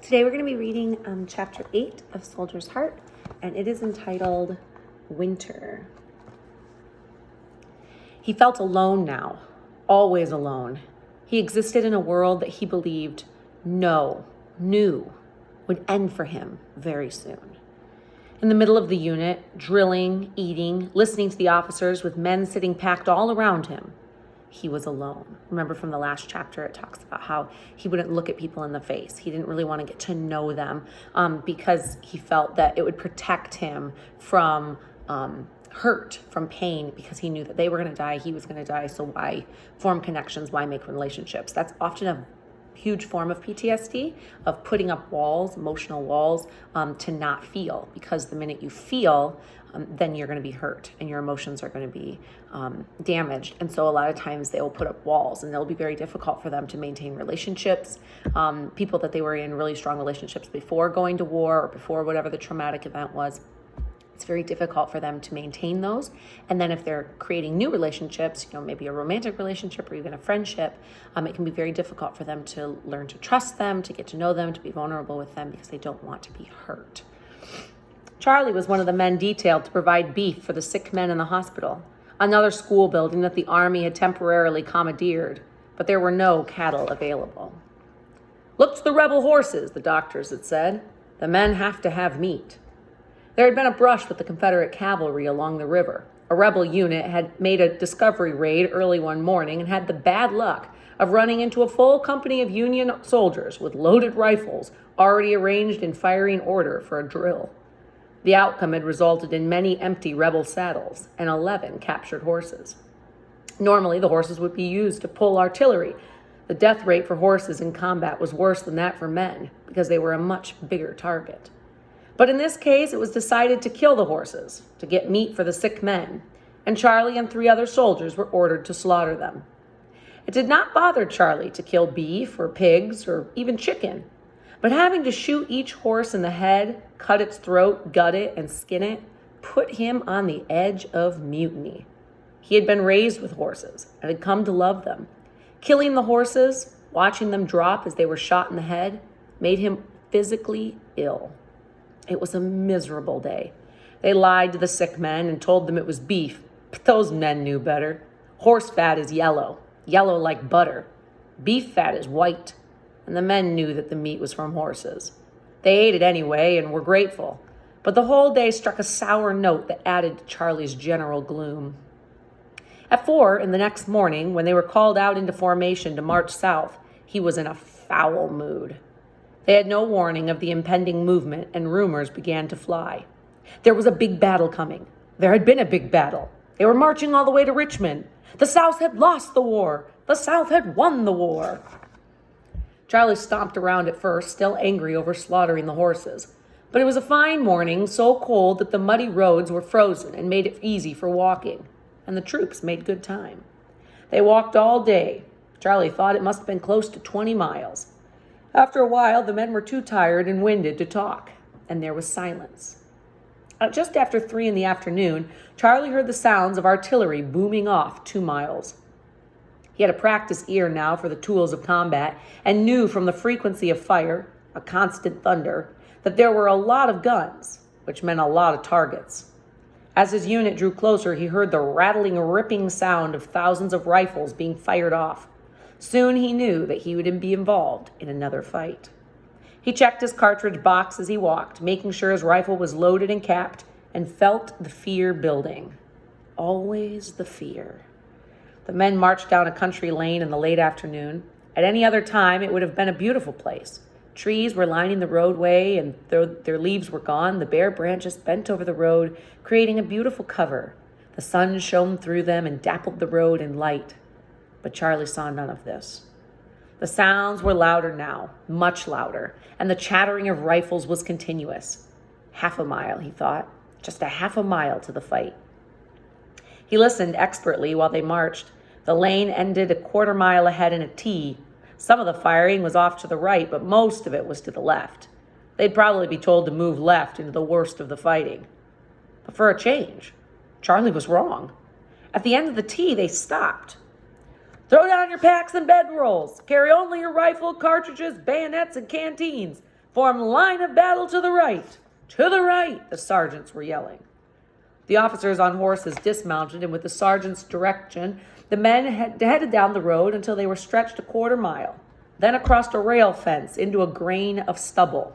Today we're going to be reading chapter 8 of Soldier's Heart, and it is entitled Winter. He felt alone now, always alone. He existed in a world that he believed knew would end for him very soon. In the middle of the unit, drilling, eating, listening to the officers with men sitting packed all around him, he was alone. Remember from the last chapter, it talks about how he wouldn't look at people in the face. He didn't really want to get to know them because he felt that it would protect him from hurt, from pain, because he knew that they were going to die, he was going to die. So why form connections? Why make relationships? That's often a huge form of PTSD, of putting up walls, emotional walls, to not feel, because the minute you feel, then you're going to be hurt and your emotions are going to be damaged. And so a lot of times they will put up walls, and it'll be very difficult for them to maintain relationships. People that they were in really strong relationships before going to war or before whatever the traumatic event was, it's very difficult for them to maintain those. And then if they're creating new relationships, maybe a romantic relationship or even a friendship, it can be very difficult for them to learn to trust them, to get to know them, to be vulnerable with them, because they don't want to be hurt. Charlie was one of the men detailed to provide beef for the sick men in the hospital, another school building that the Army had temporarily commandeered, but there were no cattle available. "Look to the rebel horses," the doctors had said. "The men have to have meat." There had been a brush with the Confederate cavalry along the river. A rebel unit had made a discovery raid early one morning and had the bad luck of running into a full company of Union soldiers with loaded rifles already arranged in firing order for a drill. The outcome had resulted in many empty rebel saddles and 11 captured horses. Normally, the horses would be used to pull artillery. The death rate for horses in combat was worse than that for men because they were a much bigger target. But in this case, it was decided to kill the horses to get meat for the sick men, and Charlie and 3 other soldiers were ordered to slaughter them. It did not bother Charlie to kill beef or pigs or even chicken, but having to shoot each horse in the head, cut its throat, gut it, and skin it, put him on the edge of mutiny. He had been raised with horses and had come to love them. Killing the horses, watching them drop as they were shot in the head, made him physically ill. It was a miserable day. They lied to the sick men and told them it was beef, but those men knew better. Horse fat is yellow like butter. Beef fat is white, and the men knew that the meat was from horses. They ate it anyway and were grateful, but the whole day struck a sour note that added to Charlie's general gloom. At 4 in the next morning, when they were called out into formation to march south, he was in a foul mood. They had no warning of the impending movement, and rumors began to fly. There was a big battle coming. There had been a big battle. They were marching all the way to Richmond. The South had lost the war. The South had won the war. Charlie stomped around at first, still angry over slaughtering the horses. But it was a fine morning, so cold that the muddy roads were frozen and made it easy for walking, and the troops made good time. They walked all day. Charlie thought it must have been close to 20 miles. After a while, the men were too tired and winded to talk, and there was silence. Just after 3 in the afternoon, Charlie heard the sounds of artillery booming off 2 miles. He had a practiced ear now for the tools of combat and knew from the frequency of fire, a constant thunder, that there were a lot of guns, which meant a lot of targets. As his unit drew closer, he heard the rattling, ripping sound of thousands of rifles being fired off. Soon he knew that he would be involved in another fight. He checked his cartridge box as he walked, making sure his rifle was loaded and capped, and felt the fear building. Always the fear. The men marched down a country lane in the late afternoon. At any other time, it would have been a beautiful place. Trees were lining the roadway, and though their leaves were gone, the bare branches bent over the road, creating a beautiful cover. The sun shone through them and dappled the road in light. But Charlie saw none of this. The sounds were louder now, much louder, and the chattering of rifles was continuous. 1/2 mile, he thought, just 1/2 mile to the fight. He listened expertly while they marched. The lane ended 1/4 mile ahead in a T. Some of the firing was off to the right, but most of it was to the left. They'd probably be told to move left into the worst of the fighting. But for a change, Charlie was wrong. At the end of the T, they stopped. "Throw down your packs and bedrolls. Carry only your rifle, cartridges, bayonets, and canteens. Form line of battle to the right! To the right! The sergeants were yelling. The officers on horses dismounted, and with the sergeant's direction, the men headed down the road until they were stretched a quarter mile, then across a rail fence into a grain of stubble.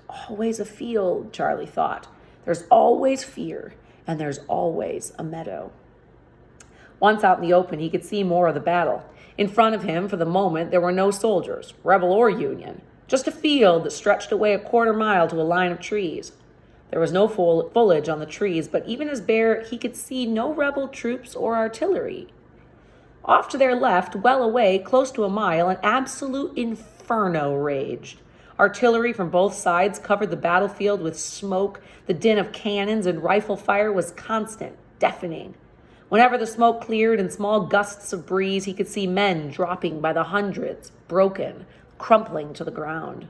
Always a field, Charlie thought. There's always fear, and there's always a meadow. Once out in the open, he could see more of the battle. In front of him, for the moment, there were no soldiers, rebel or Union, just a field that stretched away a quarter mile to a line of trees. There was no foliage on the trees, but even as bare, he could see no rebel troops or artillery. Off to their left, well away, close to a mile, an absolute inferno raged. Artillery from both sides covered the battlefield with smoke. The din of cannons and rifle fire was constant, deafening. Whenever the smoke cleared in small gusts of breeze, he could see men dropping by the hundreds, broken, crumpling to the ground.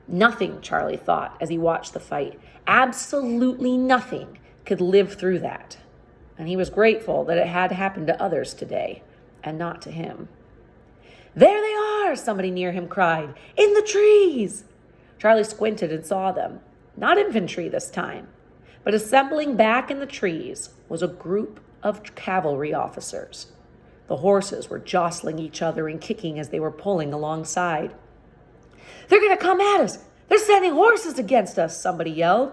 Nothing, Charlie thought as he watched the fight, absolutely nothing could live through that. And he was grateful that it had happened to others today, and not to him. There they are, somebody near him cried. In the trees! Charlie squinted and saw them. Not infantry this time, but assembling back in the trees was a group of cavalry officers. The horses were jostling each other and kicking as they were pulling alongside. They're going to come at us! They're sending horses against us, somebody yelled.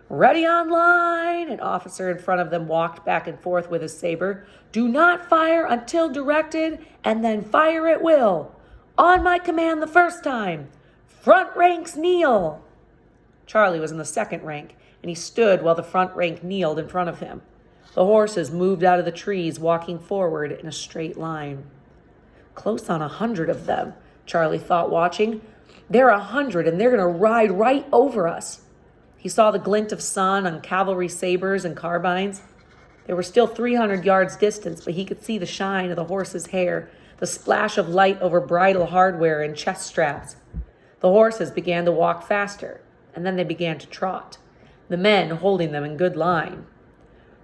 Ready on line! An officer in front of them walked back and forth with his saber. Do not fire until directed, and then fire at will. On my command the first time. Front ranks kneel. Charlie was in the second rank, and he stood while the front rank kneeled in front of him. The horses moved out of the trees, walking forward in a straight line. Close on 100 of them, Charlie thought, watching. They're 100, and they're going to ride right over us. He saw the glint of sun on cavalry sabers and carbines. They were still 300 yards distant, but he could see the shine of the horse's hair, the splash of light over bridle hardware and chest straps. The horses began to walk faster, and then they began to trot, the men holding them in good line.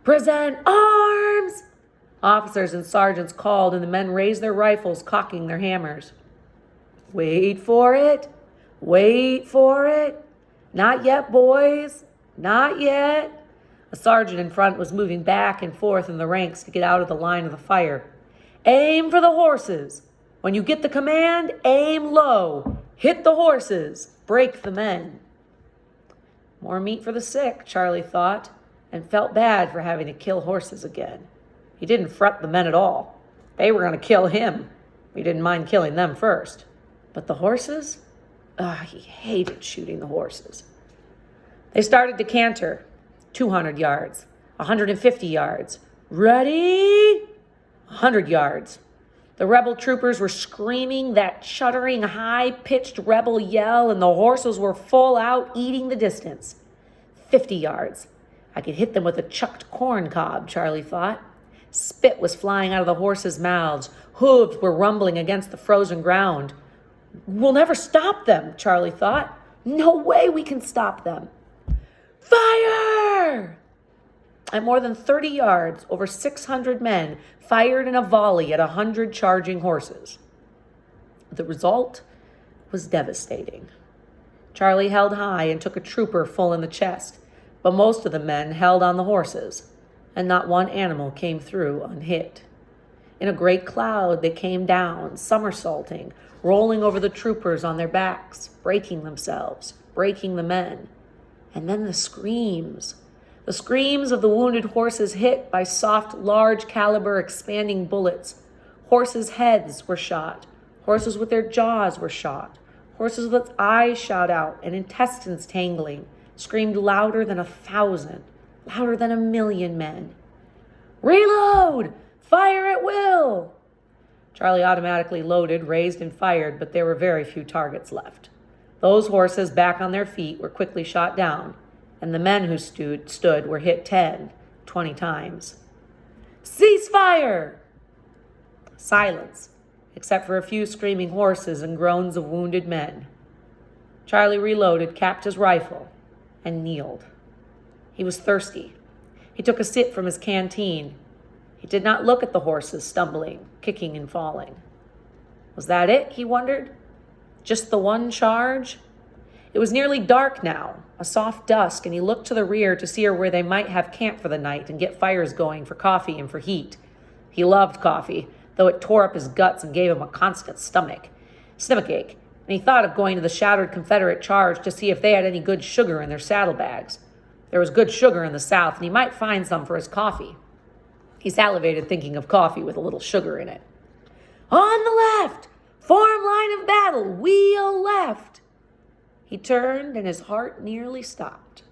Present arms! Officers and sergeants called, and the men raised their rifles, cocking their hammers. Wait for it. Wait for it. Not yet, boys. Not yet. A sergeant in front was moving back and forth in the ranks to get out of the line of the fire. Aim for the horses. When you get the command, aim low. Hit the horses. Break the men. More meat for the sick, Charlie thought, and felt bad for having to kill horses again. He didn't fret the men at all. They were going to kill him. He didn't mind killing them first. But the horses? He hated shooting the horses. They started to canter. 200 yards, 150 yards. Ready? 100 yards. The rebel troopers were screaming that shuddering, high-pitched rebel yell, and the horses were full out, eating the distance. 50 yards. I could hit them with a chucked corn cob, Charlie thought. Spit was flying out of the horses' mouths. Hooves were rumbling against the frozen ground. We'll never stop them, Charlie thought. No way we can stop them. Fire! At more than 30 yards, over 600 men fired in a volley at 100 charging horses. The result was devastating. Charlie held high and took a trooper full in the chest, but most of the men held on the horses, and not one animal came through unhit. In a great cloud, they came down, somersaulting, rolling over the troopers on their backs, breaking themselves, breaking the men. And then the screams of the wounded horses hit by soft, large caliber expanding bullets. Horses' heads were shot. Horses with their jaws were shot. Horses with eyes shot out and intestines tangling, screamed louder than 1,000, louder than 1,000,000 men. Reload! Fire at will! Charlie automatically loaded, raised, and fired, but there were very few targets left. Those horses back on their feet were quickly shot down, and the men who stood were hit 10, 20 times. Cease fire! Silence, except for a few screaming horses and groans of wounded men. Charlie reloaded, capped his rifle, and kneeled. He was thirsty. He took a sip from his canteen. He did not look at the horses stumbling, kicking, and falling. Was that it, he wondered? Just the one charge? It was nearly dark now, a soft dusk, and he looked to the rear to see where they might have camped for the night and get fires going for coffee and for heat. He loved coffee, though it tore up his guts and gave him a constant stomachache, and he thought of going to the shattered Confederate charge to see if they had any good sugar in their saddlebags. There was good sugar in the South, and he might find some for his coffee. He salivated thinking of coffee with a little sugar in it. On the left! Form line of battle! Wheel left! He turned, and his heart nearly stopped.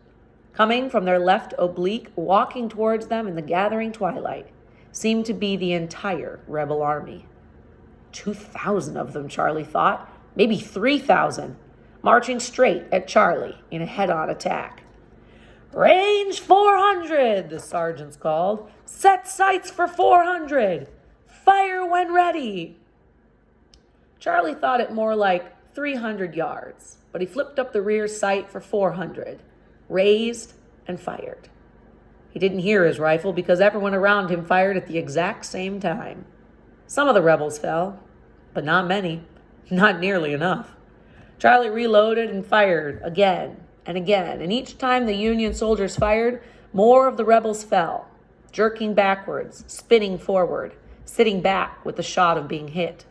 Coming from their left oblique, walking towards them in the gathering twilight, seemed to be the entire rebel army. 2,000 of them, Charlie thought, maybe 3,000, marching straight at Charlie in a head-on attack. Range 400, the sergeants called. Set sights for 400. Fire when ready. Charlie thought it more like 300 yards, but he flipped up the rear sight for 400, raised and fired. He didn't hear his rifle because everyone around him fired at the exact same time. Some of the rebels fell, but not many, not nearly enough. Charlie reloaded and fired again and again, and each time the Union soldiers fired, more of the rebels fell, jerking backwards, spinning forward, sitting back with the shot of being hit.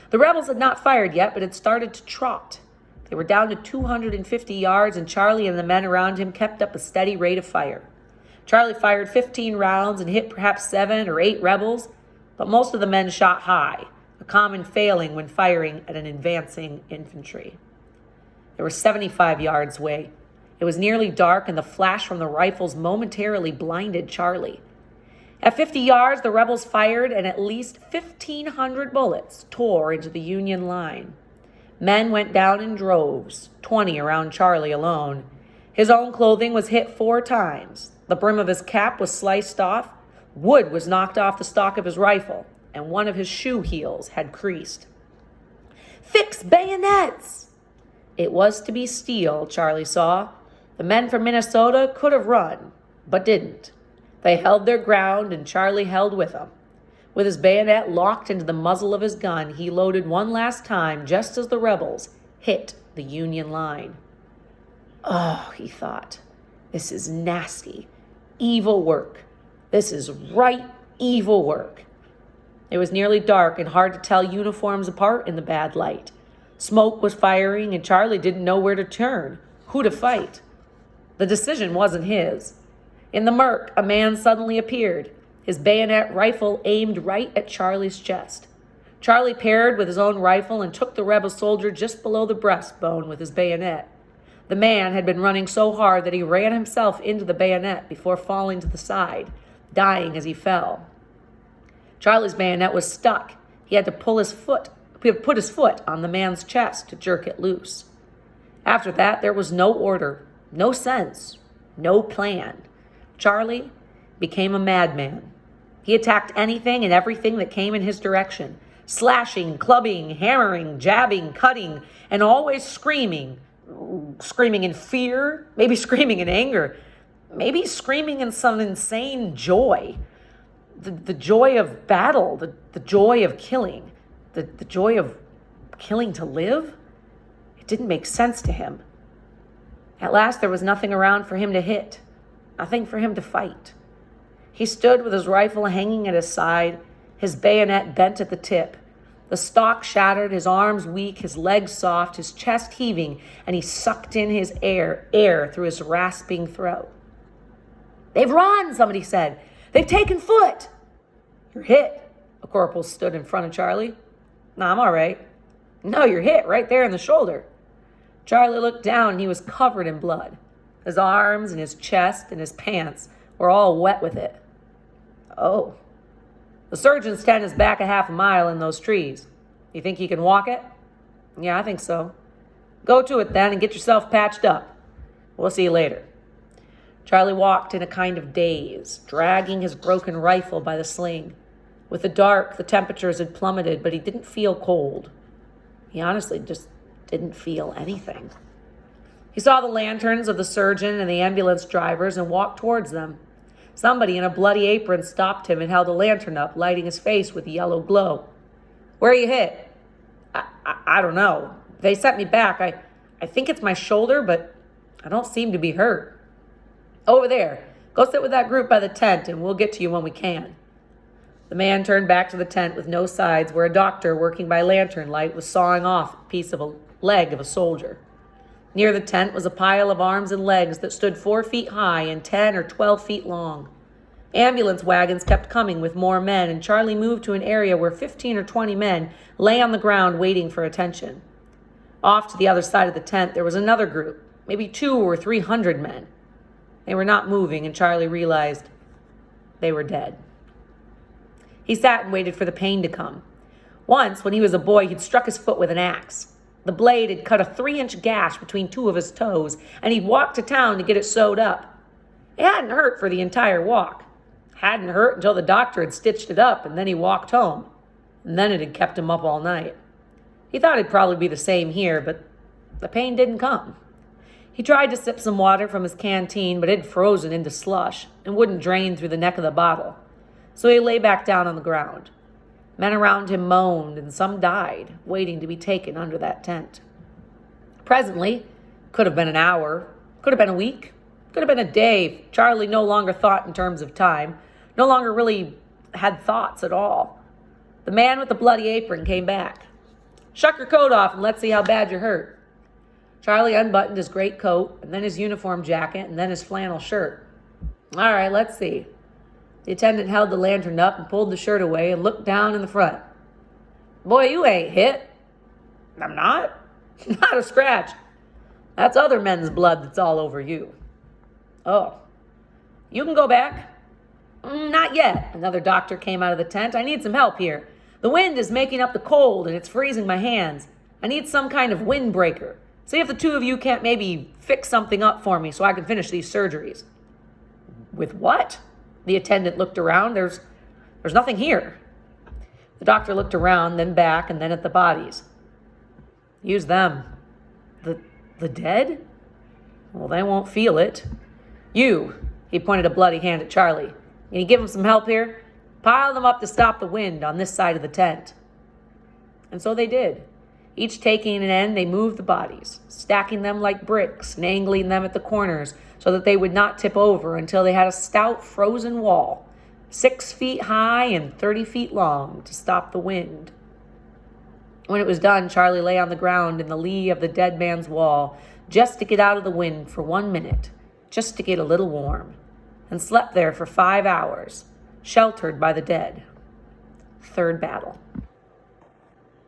The rebels had not fired yet, but had started to trot. They were down to 250 yards, and Charlie and the men around him kept up a steady rate of fire. Charlie fired 15 rounds and hit perhaps 7 or 8 rebels, but most of the men shot high, a common failing when firing at an advancing infantry. They were 75 yards away. It was nearly dark, and the flash from the rifles momentarily blinded Charlie. At 50 yards, the rebels fired, and at least 1,500 bullets tore into the Union line. Men went down in droves, 20 around Charlie alone. His own clothing was hit 4 times. The brim of his cap was sliced off. Wood was knocked off the stock of his rifle, and one of his shoe heels had creased. Fix bayonets! It was to be steel, Charlie saw. The men from Minnesota could have run, but didn't. They held their ground, and Charlie held with them. With his bayonet locked into the muzzle of his gun, he loaded one last time just as the rebels hit the Union line. Oh, he thought, this is nasty, evil work. This is right evil work. It was nearly dark and hard to tell uniforms apart in the bad light. Smoke was firing, and Charlie didn't know where to turn, who to fight. The decision wasn't his. In the murk, a man suddenly appeared, his bayonet rifle aimed right at Charlie's chest. Charlie parried with his own rifle and took the rebel soldier just below the breastbone with his bayonet. The man had been running so hard that he ran himself into the bayonet before falling to the side, dying as he fell. Charlie's bayonet was stuck. He had to put his foot on the man's chest to jerk it loose. After that, there was no order, no sense, no plan. Charlie became a madman. He attacked anything and everything that came in his direction, slashing, clubbing, hammering, jabbing, cutting, and always screaming in fear, maybe screaming in anger, maybe screaming in some insane joy. The joy of battle, the joy of killing, the joy of killing to live. It didn't make sense to him. At last, there was nothing around for him to hit, nothing for him to fight. He stood with his rifle hanging at his side, his bayonet bent at the tip, the stock shattered, his arms weak, his legs soft, his chest heaving, and he sucked in his air through his rasping throat. They've run, somebody said. They've taken foot. You're hit. A corporal stood in front of Charlie. No, I'm all right. No, you're hit right there in the shoulder. Charlie looked down, and he was covered in blood. His arms and his chest and his pants were all wet with it. Oh. The surgeon's tent is back a half a mile in those trees. You think you can walk it? Yeah, I think so. Go to it then and get yourself patched up. We'll see you later. Charlie walked in a kind of daze, dragging his broken rifle by the sling. With the dark, the temperatures had plummeted, but he didn't feel cold. He honestly just didn't feel anything. He saw the lanterns of the surgeon and the ambulance drivers and walked towards them. Somebody in a bloody apron stopped him and held a lantern up, lighting his face with a yellow glow. Where are you hit? I don't know. They sent me back. I I think it's my shoulder, but I don't seem to be hurt. Over there. Go sit with that group by the tent, and we'll get to you when we can. The man turned back to the tent with no sides, where a doctor working by lantern light was sawing off a piece of a leg of a soldier. Near the tent was a pile of arms and legs that stood 4 feet high and 10 or 12 feet long. Ambulance wagons kept coming with more men, and Charlie moved to an area where 15 or 20 men lay on the ground waiting for attention. Off to the other side of the tent, there was another group, maybe 200 or 300 men. They were not moving, and Charlie realized they were dead. He sat and waited for the pain to come. Once, when he was a boy, he'd struck his foot with an axe. The blade had cut a 3-inch gash between 2 of his toes, and he'd walked to town to get it sewed up. It hadn't hurt for the entire walk. Hadn't hurt until the doctor had stitched it up, and then he walked home. And then it had kept him up all night. He thought it'd probably be the same here, but the pain didn't come. He tried to sip some water from his canteen, but it had frozen into slush and wouldn't drain through the neck of the bottle. So he lay back down on the ground. Men around him moaned, and some died, waiting to be taken under that tent. Presently, could have been an hour, could have been a week, could have been a day. Charlie no longer thought in terms of time, no longer really had thoughts at all. The man with the bloody apron came back. "Shuck your coat off and let's see how bad you're hurt." Charlie unbuttoned his great coat, and then his uniform jacket, and then his flannel shirt. "All right, let's see." The attendant held the lantern up and pulled the shirt away and looked down in the front. "Boy, you ain't hit." "I'm not." "Not a scratch. That's other men's blood that's all over you." "Oh. You can go back." "Not yet." Another doctor came out of the tent. "I need some help here. The wind is making up the cold, and it's freezing my hands. I need some kind of windbreaker. See if the 2 of you can't maybe fix something up for me so I can finish these surgeries." "With what?" The attendant looked around. There's nothing here." The doctor looked around, then back, and then at the bodies. "Use them." The dead? Well, they won't feel it. You," he pointed a bloody hand at Charlie. "Can you give them some help here? Pile them up to stop the wind on this side of the tent." And so they did. Each taking an end, they moved the bodies, stacking them like bricks and angling them at the corners so that they would not tip over until they had a stout frozen wall, 6 feet high and 30 feet long, to stop the wind. When it was done, Charlie lay on the ground in the lee of the dead man's wall, just to get out of the wind for 1 minute, just to get a little warm, and slept there for 5 hours, sheltered by the dead. Third battle.